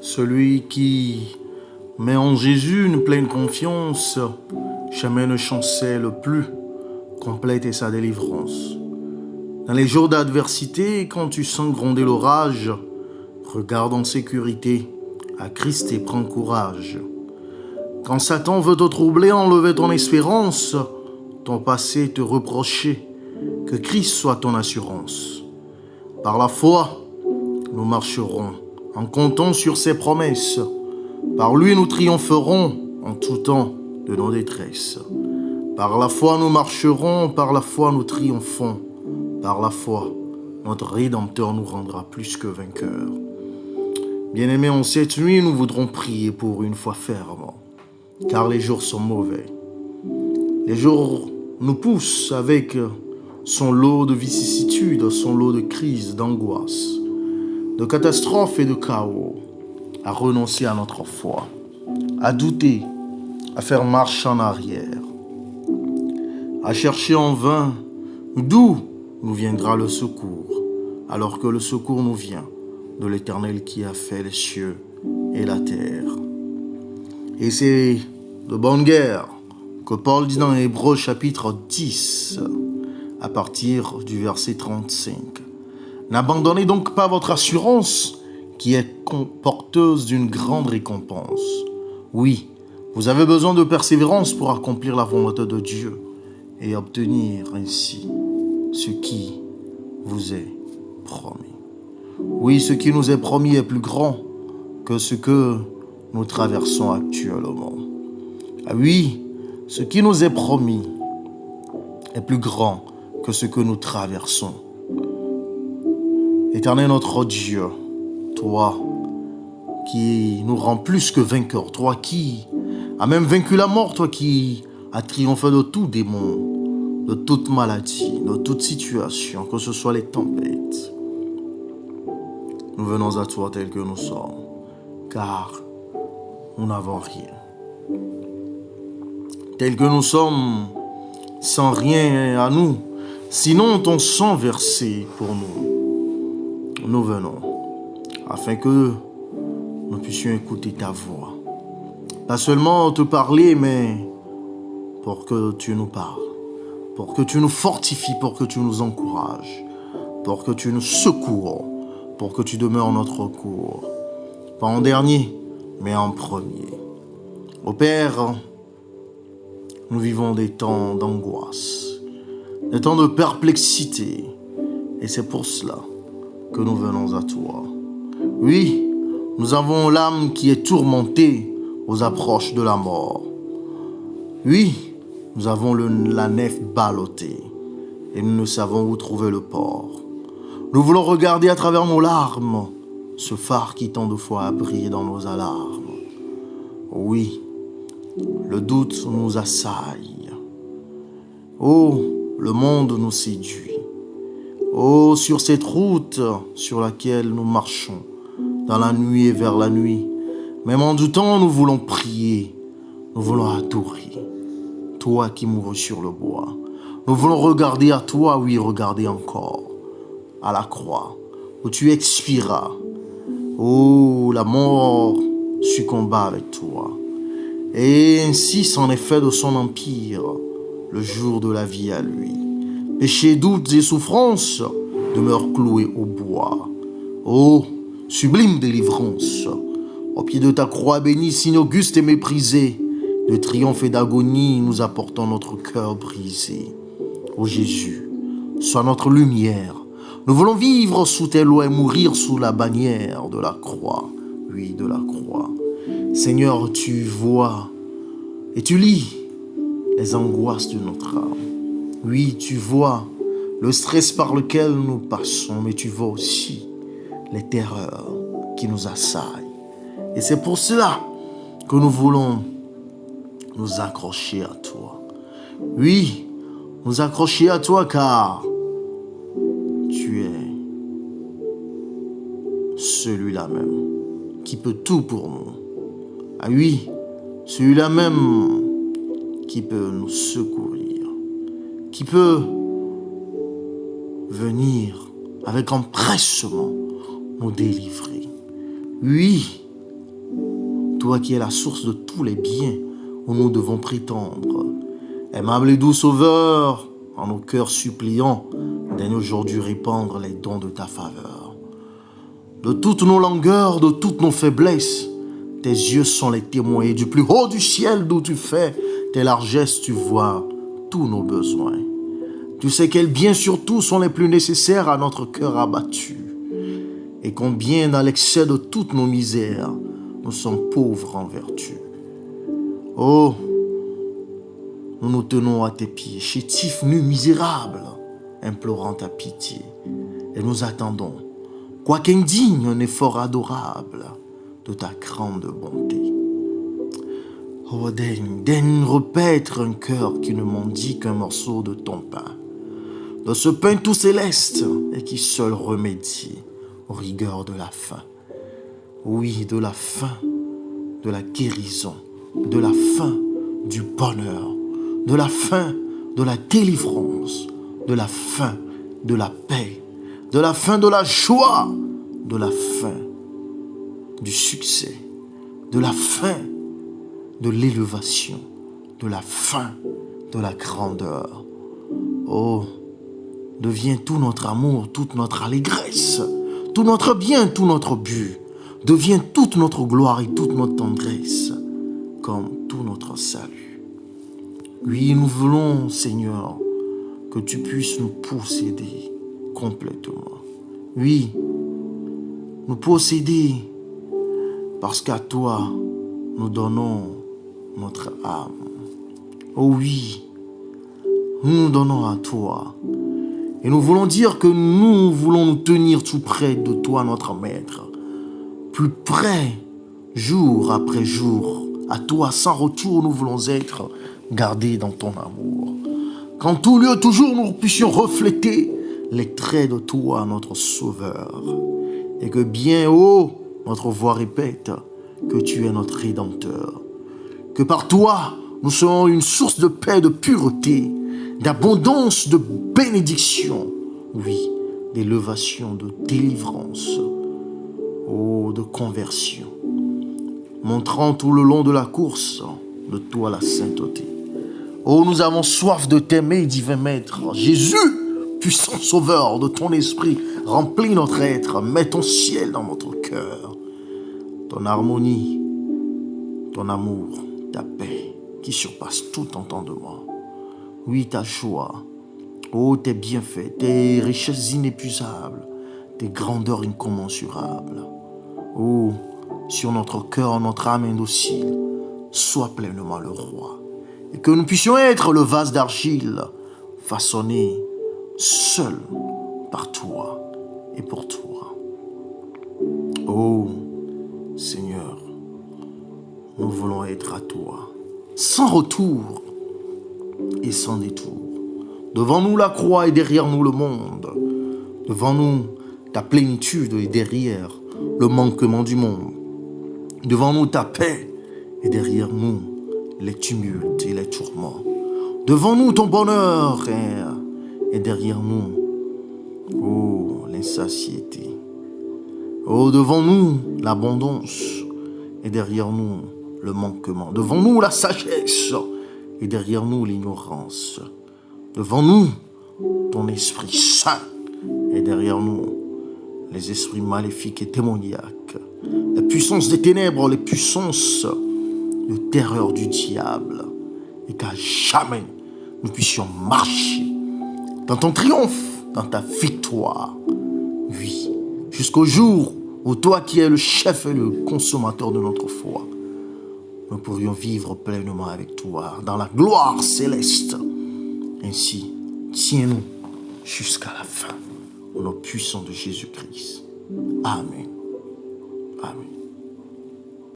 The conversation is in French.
Celui qui met en Jésus une pleine confiance, jamais ne chancelle plus, complète est sa délivrance. Dans les jours d'adversité, quand tu sens gronder l'orage, regarde en sécurité, à Christ et prends courage. Quand Satan veut te troubler, enlever ton espérance, ton passé te reprocher, que Christ soit ton assurance. Par la foi, nous marcherons en comptant sur ses promesses. Par lui, nous triompherons en tout temps de nos détresses. Par la foi, nous marcherons, par la foi, nous triomphons. Par la foi, notre Rédempteur nous rendra plus que vainqueurs. Bien-aimés, en cette nuit, nous voudrons prier pour une foi ferme, car les jours sont mauvais. Les jours nous poussent avec son lot de vicissitudes, son lot de crises, d'angoisses, de catastrophes et de chaos, à renoncer à notre foi, à douter, à faire marche en arrière, à chercher en vain d'où nous viendra le secours, alors que le secours nous vient de l'Éternel qui a fait les cieux et la terre. Et c'est de bonne guerre que Paul dit dans Hébreux chapitre 10, à partir du verset 35. N'abandonnez donc pas votre assurance qui est porteuse d'une grande récompense. Oui, vous avez besoin de persévérance pour accomplir la volonté de Dieu et obtenir ainsi ce qui vous est promis. Oui, ce qui nous est promis est plus grand que ce que nous traversons actuellement. Ah oui, ce qui nous est promis est plus grand que ce que nous traversons. Éternel notre Dieu, toi qui nous rends plus que vainqueurs, toi qui as même vaincu la mort, toi qui as triomphé de tout démon, de toute maladie, de toute situation, que ce soit les tempêtes. Nous venons à toi tels que nous sommes, car nous n'avons rien. Tels que nous sommes, sans rien à nous, sinon ton sang versé pour nous. Nous venons, afin que nous puissions écouter ta voix. Pas seulement te parler, mais pour que tu nous parles, pour que tu nous fortifies, pour que tu nous encourages, pour que tu nous secours, pour que tu demeures en notre cours. Pas en dernier, mais en premier. Ô Père, nous vivons des temps d'angoisse, des temps de perplexité, et c'est pour cela que nous venons à toi. Oui, nous avons l'âme qui est tourmentée aux approches de la mort. Oui, nous avons la nef ballottée, et nous ne savons où trouver le port. Nous voulons regarder à travers nos larmes ce phare qui tant de fois a brillé dans nos alarmes. Oui, le doute nous assaille. Oh, le monde nous séduit. Oh, sur cette route sur laquelle nous marchons, dans la nuit et vers la nuit, même en doutant, nous voulons prier, nous voulons adorer. Toi qui mourus sur le bois, nous voulons regarder à toi, oui, regarder encore, à la croix, où tu expiras. Oh, la mort succomba avec toi. Et ainsi s'en est fait de son empire le jour de la vie à lui. Péchés, doutes et souffrances demeurent cloués au bois. Oh, sublime délivrance, au pied de ta croix bénie, signe auguste et méprisé, de triomphe et d'agonie, nous apportons notre cœur brisé. Ô Jésus, sois notre lumière. Nous voulons vivre sous tes lois et mourir sous la bannière de la croix. Oui, de la croix. Seigneur, tu vois et tu lis les angoisses de notre âme. Oui, tu vois le stress par lequel nous passons, mais tu vois aussi les terreurs qui nous assaillent. Et c'est pour cela que nous voulons nous accrocher à toi. Oui, nous accrocher à toi car tu es celui-là même qui peut tout pour nous. Ah oui, celui-là même qui peut nous secourir, qui peut venir avec empressement nous délivrer. Oui, toi qui es la source de tous les biens où nous devons prétendre. Aimable et doux Sauveur, en nos cœurs suppliants, daigne aujourd'hui répandre les dons de ta faveur. De toutes nos langueurs, de toutes nos faiblesses, tes yeux sont les témoins et du plus haut du ciel d'où tu fais tes largesses, tu vois tous nos besoins. Tu sais quels biens surtout sont les plus nécessaires à notre cœur abattu et combien dans l'excès de toutes nos misères, nous sommes pauvres en vertu. Oh, nous nous tenons à tes pieds, chétifs, nus, misérables, implorant ta pitié. Et nous attendons, quoiqu'indigne, un effort adorable de ta grande bonté. Oh, daigne repaître un cœur qui ne mendie qu'un morceau de ton pain, de ce pain tout céleste et qui seul remédie aux rigueurs de la faim. Oui, de la faim, de la guérison, de la faim du bonheur, de la faim de la délivrance, de la faim de la paix, de la faim de la joie, de la faim du succès, de la faim de l'élévation, de la faim de la grandeur. Oh, deviens tout notre amour, toute notre allégresse, tout notre bien, tout notre but. Deviens toute notre gloire et toute notre tendresse, comme tout notre salut. Oui, nous voulons, Seigneur, que tu puisses nous posséder complètement. Oui, nous posséder parce qu'à toi, nous donnons notre âme. Oh oui, nous nous donnons à toi. Et nous voulons dire que nous voulons nous tenir tout près de toi, notre Maître. Plus près, jour après jour, à toi, sans retour, nous voulons être gardés dans ton amour. Qu'en tout lieu, toujours, nous puissions refléter les traits de toi, notre Sauveur. Et que bien haut, notre voix répète que tu es notre Rédempteur. Que par toi, nous serons une source de paix, de pureté, d'abondance, de bénédiction. Oui, d'élévation, de délivrance. Oh, de conversion, montrant tout le long de la course de toi la sainteté. Oh, nous avons soif de t'aimer, divin Maître. Jésus, puissant Sauveur de ton esprit, remplis notre être, mets ton ciel dans notre cœur. Ton harmonie, ton amour, ta paix qui surpasse tout entendement. Oui, ta joie, oh, tes bienfaits, tes richesses inépuisables, tes grandeurs incommensurables. Oh, sur notre cœur, notre âme indocile, sois pleinement le roi. Et que nous puissions être le vase d'argile, façonné seul par toi et pour toi. Oh, Seigneur, nous voulons être à toi, sans retour et sans détour. Devant nous la croix et derrière nous le monde. Devant nous ta plénitude et derrière le manquement du monde. Devant nous ta paix et derrière nous les tumultes et les tourments. Devant nous ton bonheur et derrière nous, oh, l'insatiété. Oh, devant nous l'abondance et derrière nous le manquement. Devant nous la sagesse et derrière nous l'ignorance. Devant nous ton Esprit Saint et derrière nous les esprits maléfiques et démoniaques, les puissances des ténèbres, les puissances de terreur du diable, et qu'à jamais nous puissions marcher dans ton triomphe, dans ta victoire. Oui, jusqu'au jour où toi qui es le chef et le consommateur de notre foi, nous pourrions vivre pleinement avec toi dans la gloire céleste. Ainsi, tiens-nous jusqu'à la fin. Au nom puissant de Jésus-Christ. Amen. Amen.